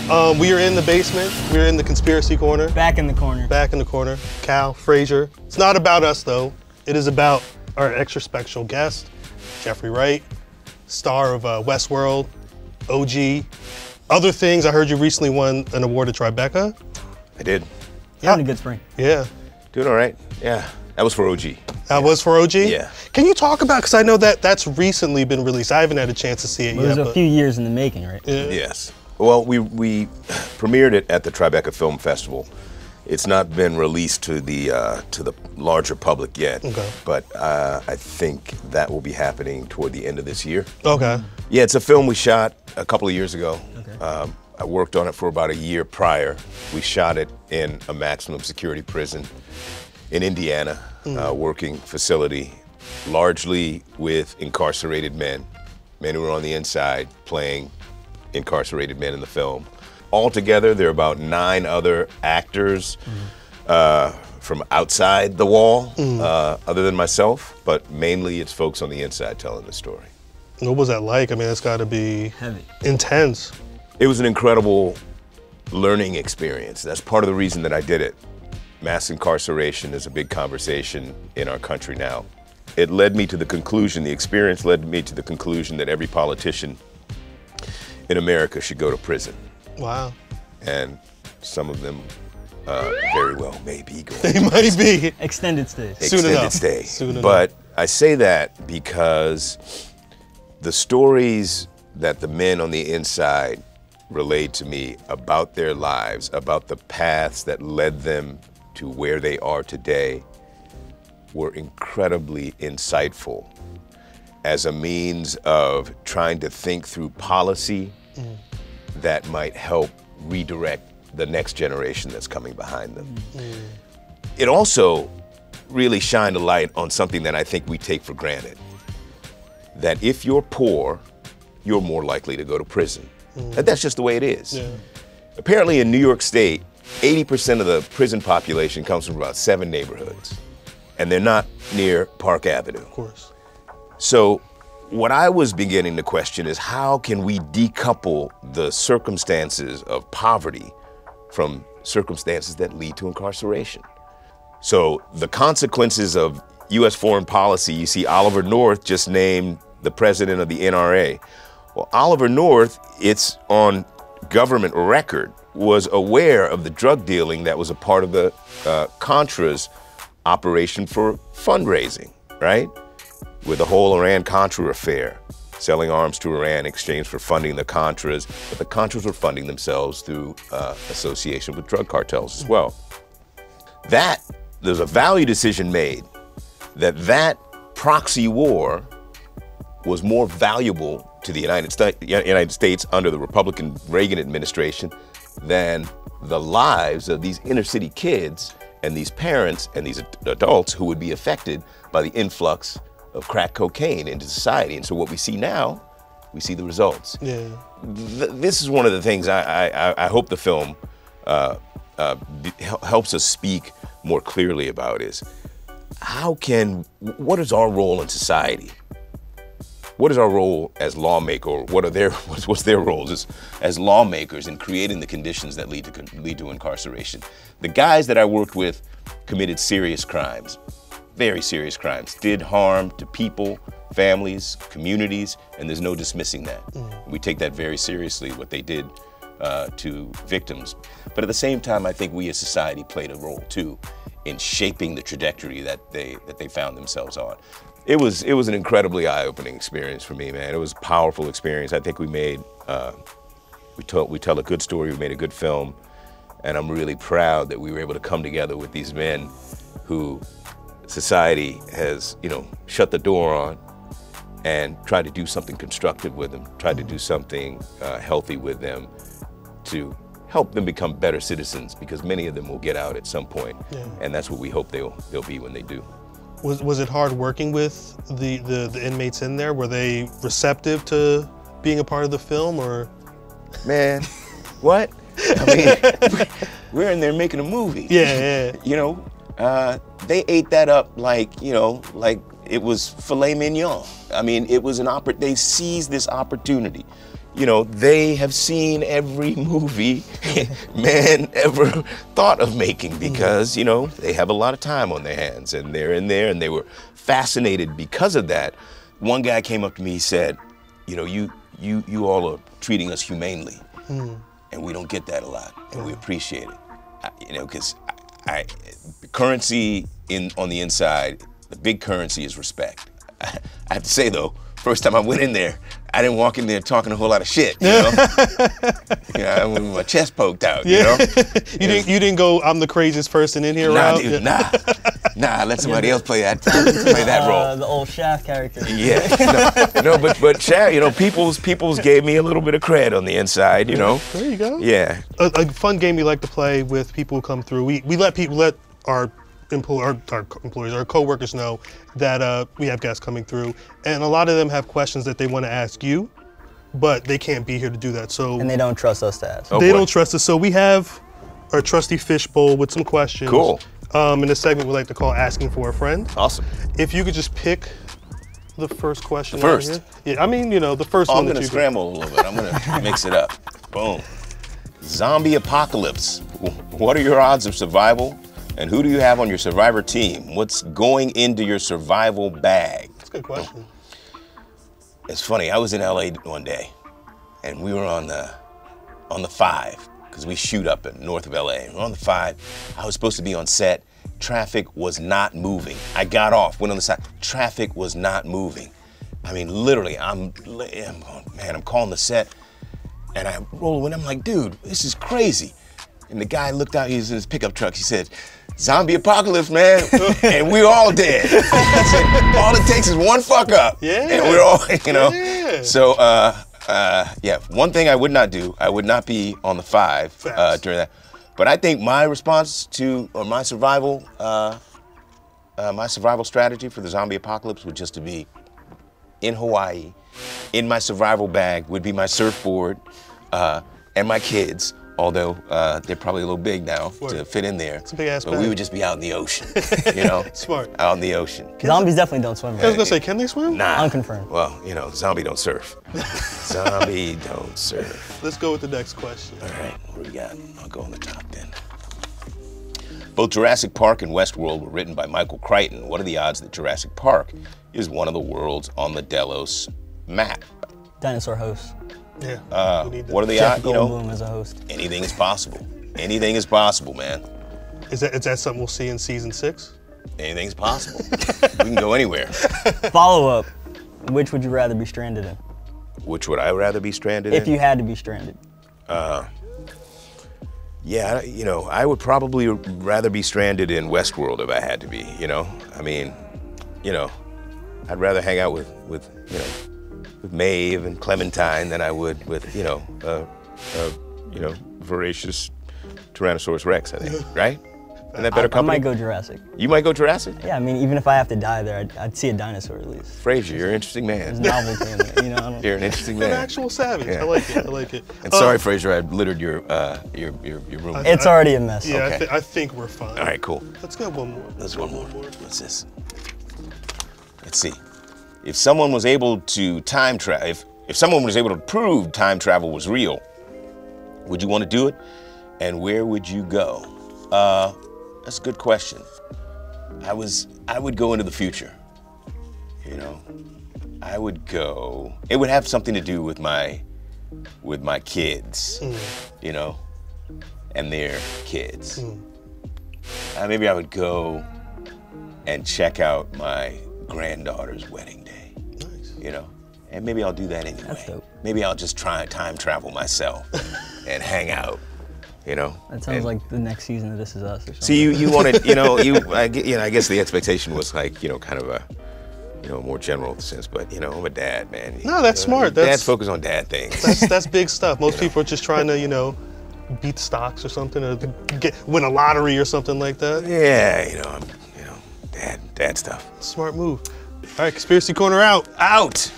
We are in the basement. We're in the conspiracy corner. Back in the corner. Back in the corner. Cal, Frazier. It's not about us, though. It is about our extra special guest, Jeffrey Wright, star of Westworld, OG. Other things, I heard you recently won an award at Tribeca. I did. You're having a good spring. Yeah. Doing all right. Yeah. That was for OG. That was for OG? Yeah. Can you talk about, because I know that that's recently been released. I haven't had a chance to see it yet. It was a few years in the making, right? Yeah. Yes. Well, we premiered it at the Tribeca Film Festival. It's not been released to the larger public yet, okay. But I think that will be happening toward the end of this year. Okay. Yeah, it's a film we shot a couple of years ago. Okay. I worked on it for about a year prior. We shot it in a maximum security prison in Indiana, working facility, largely with incarcerated men who were on the inside playing incarcerated men in the film. Altogether, there are about 9 other actors from outside the wall, other than myself, but mainly it's folks on the inside telling the story. What was that like? I mean, it's got to be heavy, intense. It was an incredible learning experience. That's part of the reason that I did it. Mass incarceration is a big conversation in our country now. It led me to the conclusion, the experience led me to the conclusion that every politician in America should go to prison. Wow. And some of them very well may be going. They might be. Extended stay. Extended stay. Soon but I say that because the stories that the men on the inside relayed to me about their lives, about the paths that led them to where they are today, were incredibly insightful as a means of trying to think through policy that might help redirect the next generation that's coming behind them. It also really shined a light on something that I think we take for granted, that if you're poor, you're more likely to go to prison. And that's just the way it is. Yeah. Apparently in New York State, 80% of the prison population comes from about 7 neighborhoods, and they're not near Park Avenue. Of course. So what I was beginning to question is, how can we decouple the circumstances of poverty from circumstances that lead to incarceration? So the consequences of U.S. foreign policy, you see Oliver North just named the president of the NRA. Well, Oliver North, it's on government record, was aware of the drug dealing that was a part of the Contra's operation for fundraising, right? With the whole Iran-Contra affair, selling arms to Iran in exchange for funding the Contras, but the Contras were funding themselves through association with drug cartels as well. There's a value decision made that proxy war was more valuable to the United States under the Republican Reagan administration than the lives of these inner city kids and these parents and these adults who would be affected by the influx of crack cocaine into society. And so what we see now, we see the results. Yeah. This is one of the things I hope the film helps us speak more clearly about, is what is our role in society? What is our role as lawmakers, or what's their roles as lawmakers in creating the conditions that lead to incarceration? The guys that I worked with committed serious crimes, very serious crimes, did harm to people, families, communities, and there's no dismissing that. We take that very seriously, what they did to victims. But at the same time, I think we as society played a role too in shaping the trajectory that they found themselves on. It was an incredibly eye-opening experience for me, man. It was a powerful experience. I think we tell a good story, we made a good film, and I'm really proud that we were able to come together with these men who society has, shut the door on, and tried to do something constructive with them, tried to do something healthy with them to help them become better citizens, because many of them will get out at some point, and that's what we hope they'll be when they do. Was it hard working with the inmates in there? Were they receptive to being a part of the film, or? Man, what? I mean, we're in there making a movie. Yeah. They ate that up like it was filet mignon. I mean, it was they seized this opportunity. you know, they have seen every movie man ever thought of making because, you know, they have a lot of time on their hands and they're in there and they were fascinated because of that. One guy came up to me, he said, you know, you all are treating us humanely and we don't get that a lot and we appreciate it. You know, because currency on the inside, the big currency is respect. I have to say though, first time I went in there, I didn't walk in there talking a whole lot of shit, you know? I went with my chest poked out, you know? You didn't go, I'm the craziest person in here, Nah, Rob? dude, nah, let somebody else play that role. The old Shaft character. Yeah, no, but Shaft, you know, Peoples gave me a little bit of cred on the inside, you know? There you go. Yeah. A fun game we like to play with people who come through. We let our employees, our co-workers know that we have guests coming through, and a lot of them have questions that they want to ask you, but they can't be here to do that. So And they don't trust us to ask. they don't trust us. So we have our trusty fishbowl with some questions. Cool. In a segment we like to call Asking for a Friend. Awesome. If you could just pick the first question. The first? Out here. Yeah, I mean, you know, the first one. I'm gonna scramble a little bit. I'm gonna mix it up. Boom. Zombie apocalypse. What are your odds of survival? And who do you have on your survivor team? What's going into your survival bag? That's a good question. It's funny, I was in LA one day and we were on the 5, because we shoot up in north of LA. We're on the 5. I was supposed to be on set. Traffic was not moving. I got off, went on the side. Traffic was not moving. I mean, literally, I'm going, man, I'm calling the set and I roll in. I'm like, dude, this is crazy. And the guy looked out, he was in his pickup truck. He said, zombie apocalypse, man, and we're all dead. Said, all it takes is one fuck up, and we're all, you know. Yeah. So, yeah, one thing I would not do, I would not be on the 5 during that. But I think my response to, or my survival strategy for the zombie apocalypse would just to be in Hawaii. In my survival bag would be my surfboard and my kids. Although they're probably a little big now to fit in there. It's a big ass but bag. we would just be out in the ocean, you know? Smart. Out in the ocean. Zombies definitely don't swim. Right? I was gonna say, can they swim? Nah. Unconfirmed. Well, you know, zombie don't surf. Zombie don't surf. Let's go with the next question. All right, what do we got? I'll go on the top then. Both Jurassic Park and Westworld were written by Michael Crichton. What are the odds that Jurassic Park is one of the worlds on the Delos map? Dinosaur host. Yeah. What are the Jeff odds? You know, Goldblum as a host. anything is possible. Anything is possible, man. Is that something we'll see in season 6? Anything's possible. We can go anywhere. Follow up. Which would you rather be stranded in? Which would I rather be stranded in? If you had to be stranded. Yeah, you know, I would probably rather be stranded in Westworld if I had to be, you know? I mean, you know, I'd rather hang out with you know, with Maeve and Clementine than I would with, you know, voracious Tyrannosaurus Rex, I think, right? Isn't that better company? I might go Jurassic. You might go Jurassic? Yeah, I mean, even if I have to die there, I'd see a dinosaur at least. Frazier, you're an interesting There's man. novelty in it, you know? You're an interesting An man. actual savage. Yeah. I like it. I like it. And sorry, Frazier, I littered your room. It's already a mess. Yeah, Okay. I think we're fine. All right, cool. Let's go one more. Let's one more. What's this? Let's see. If someone was able to time travel, if someone was able to prove time travel was real, would you want to do it? And where would you go? That's a good question. I would go into the future. You know, I would go. It would have something to do with my kids. You know, and their kids. Maybe I would go and check out my granddaughter's wedding day. Nice. You know, and maybe I'll do that anyway. That's dope. Maybe I'll just try and time travel myself and hang out. You know. That sounds like the next season of This Is Us or something. See, you wanted, you know, I guess the expectation was like, you know, kind of a, you know, more general sense, but you know, I'm a dad, man. No, that's smart. Dads focus on dad things. That's big stuff. Most people are just trying to, you know, beat stocks or something, or win a lottery or something like that. Yeah, you know, dad stuff. Smart move. All right, Conspiracy Corner out. Out.